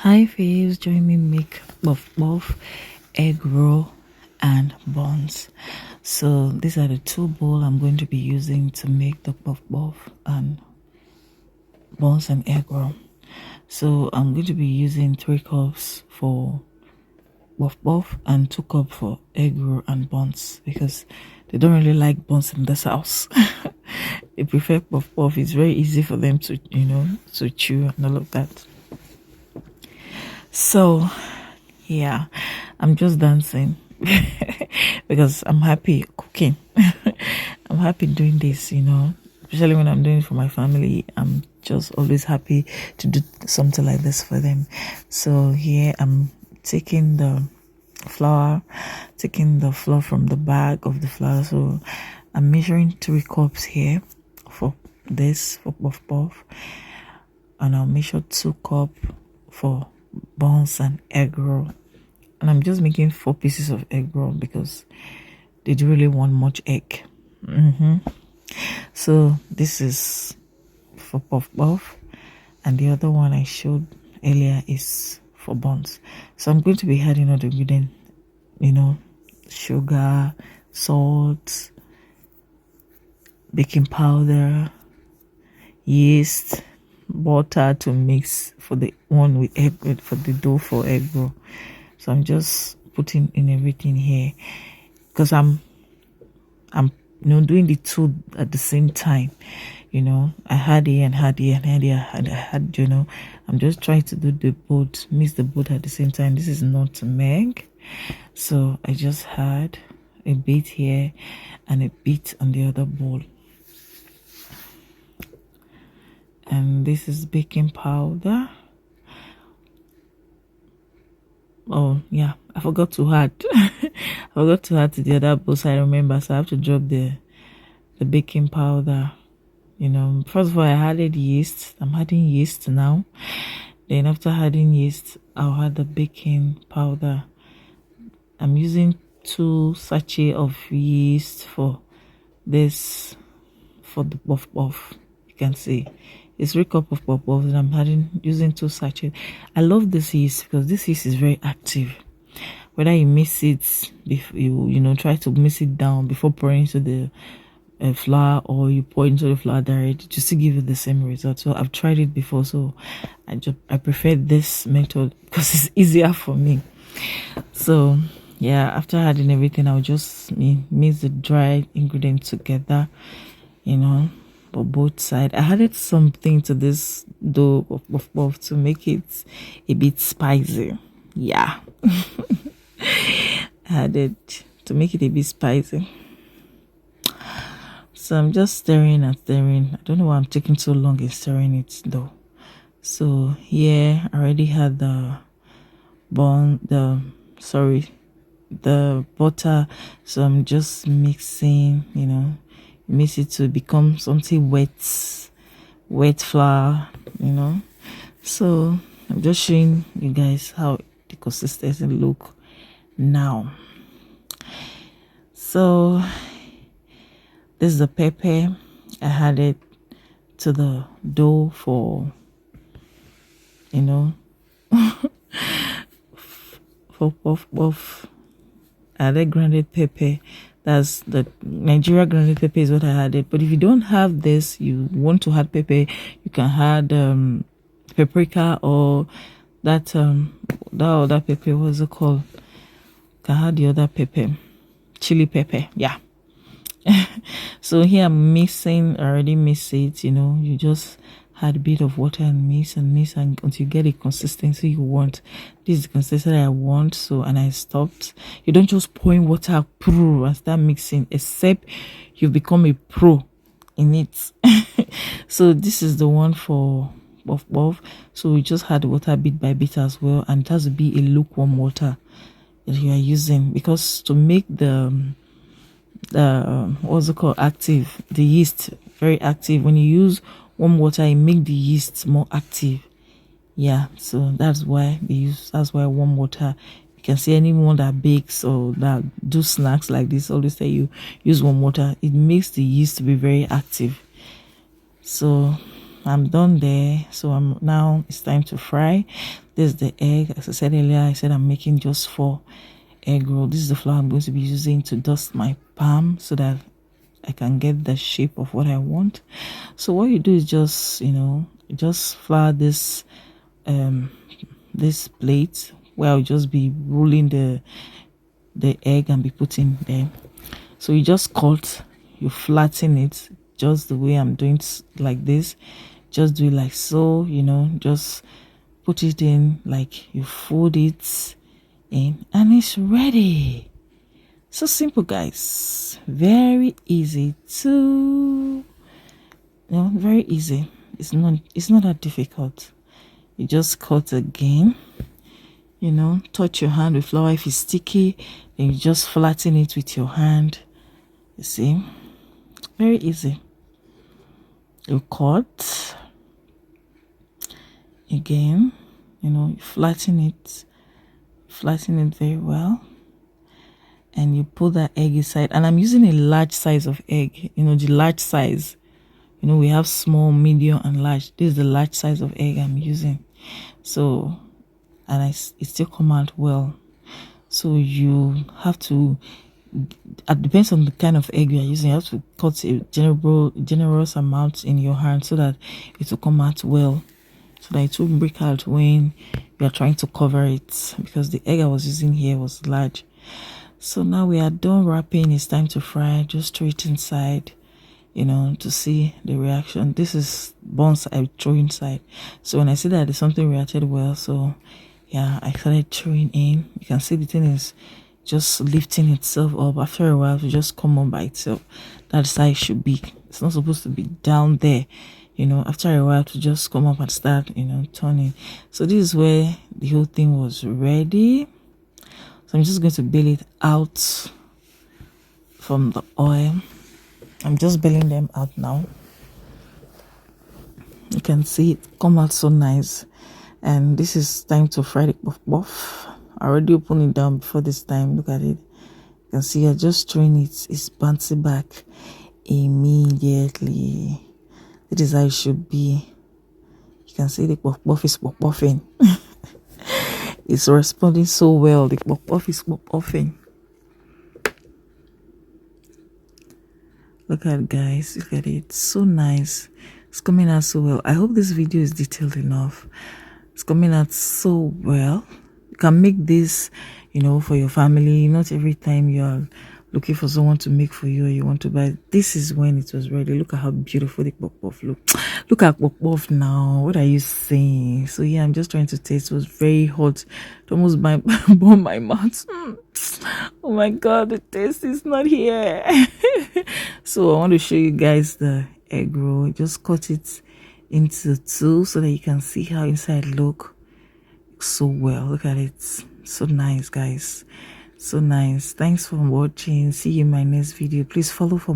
Hi faves, join me make buff buff, egg roll and buns. So these are the two bowls I'm going to be using to make the buff buff and buns and egg roll. So I'm going to be using 3 cups for buff buff and 2 cups for egg roll and buns because they don't really like buns in this house. They prefer puff puff. It's very easy for them to to chew and all of that. So yeah, I'm just dancing because I'm happy cooking. I'm happy doing this, especially when I'm doing it for my family. I'm just always happy to do something like this for them. So here I'm taking the flour, from the bag of the flour. So I'm measuring 3 cups here for this for puff puff, and I'll measure 2 cups for buns and egg roll. And I'm just making 4 pieces of egg roll because they do really want much egg. So this is for puff puff, and the other one I showed earlier is for buns. So I'm going to be adding all the ingredients, sugar, salt, baking powder, yeast, butter to mix for the one with egg, for the dough for egg roll. So I'm just putting in everything here because I'm doing the two at the same time. I had here and had here and had here, and I had, I'm just trying to do the both, mix the both at the same time. This is not nutmeg, so I just had a bit here and a bit on the other bowl. And this is baking powder. Oh yeah, I forgot to add to the other bowl, so I remember, so I have to drop the baking powder. First of all, I added yeast. I'm adding yeast now. Then after adding yeast, I'll add the baking powder. I'm using 2 sachets of yeast for this, for the puff puff. You can see it's 3 cups of puff puff, and I'm using 2 sachets. I love this yeast because this yeast is very active. Whether you mix it, if you try to mix it down before pouring into the flour, or you pour into the flour direct, just to give you the same result. So I've tried it before, so I prefer this method because it's easier for me. So yeah, after adding everything, I'll just mix the dried ingredients together, for both sides. I added something to this dough of to make it a bit spicy. Yeah. I added to make it a bit spicy. So I'm just stirring and stirring. I don't know why I'm taking so long in stirring it though. So here I already had the butter. So I'm just mixing, mix it to become something wet flour, So I'm just showing you guys how the consistency look now. So this is the pepper. I added to the dough for for puff puff. I added grounded pepper. That's the Nigeria grounded pepper is what I added. But if you don't have this, you want to add pepper, you can add paprika, or that other pepper, what's it called? You can add the other pepper, chili pepper. Yeah. So here I'm already mix it. You just add a bit of water and mix and until you get a consistency you want. This is the consistency I want. So, and I stopped. You don't just pour in water and start mixing, except you become a pro in it. So this is the one for buff buff. So we just add water bit by bit as well, and it has to be a lukewarm water that you are using, because to make the what's it called, active, the yeast very active. When you use warm water, it make the yeast more active. Yeah, so that's why warm water. You can see anyone that bakes or that do snacks like this always say you use warm water. It makes the yeast to be very active. So I'm done there. So it's time to fry. This is the egg. As I said earlier, I said I'm making just 4 egg roll. This is the flour I'm going to be using to dust my palm so that I can get the shape of what I want. So what you do is just, just flour this this plate where I'll just be rolling the egg and be putting there. So you just cut, you flatten it just the way I'm doing, like this. Just do it like so, just put it in, like you fold it in, and it's ready. So simple, guys. Very easy to, very easy. It's not that difficult. You just cut again, touch your hand with flour. If it's sticky, then you just flatten it with your hand. You see, very easy. You cut again, you flatten it very well, and you put that egg inside. And I'm using a large size of egg, the large size. We have small, medium, and large. This is the large size of egg I'm using. So, and it still come out well. So you have to, it depends on the kind of egg you are using. You have to cut a generous amount in your hand so that it will come out well, so that it won't break out when you are trying to cover it, because the egg I was using here was large. So now we are done wrapping. It's time to fry. Just throw it inside, to see the reaction. This is buns I throw inside. So when I see that something reacted well, so yeah, I started throwing in. You can see the thing is just lifting itself up. After a while, to just come on by itself. That's how it should be. It's not supposed to be down there. After a while, to just come up and start, turning. So this is where the whole thing was ready. So I'm just going to bail it out from the oil. I'm just bailing them out now. You can see it come out so nice. And this is time to fry the puff puff. I already opened it down before this time. Look at it. You can see I just throwing it. It's bouncing back immediately. It is how it should be. You can see the puff puff is puff puffing. It's responding so well. The puff puff is puff puffing. Look at it, guys. Look at it. So nice. It's coming out so well. I hope this video is detailed enough. It's coming out so well. You can make this, for your family. Not every time you're looking for someone to make for you or you want to buy. This is when it was ready. Look at how beautiful the puff puff look. Look at puff puff now. What are you saying? So yeah, I'm just trying to taste. It was very hot. It almost burned my mouth. Oh my god, the taste is not here. So I want to show you guys the egg roll. Just cut it into 2 so that you can see how inside look so well. Look at it. So nice, guys. So nice. Thanks for watching. See you in my next video. Please follow for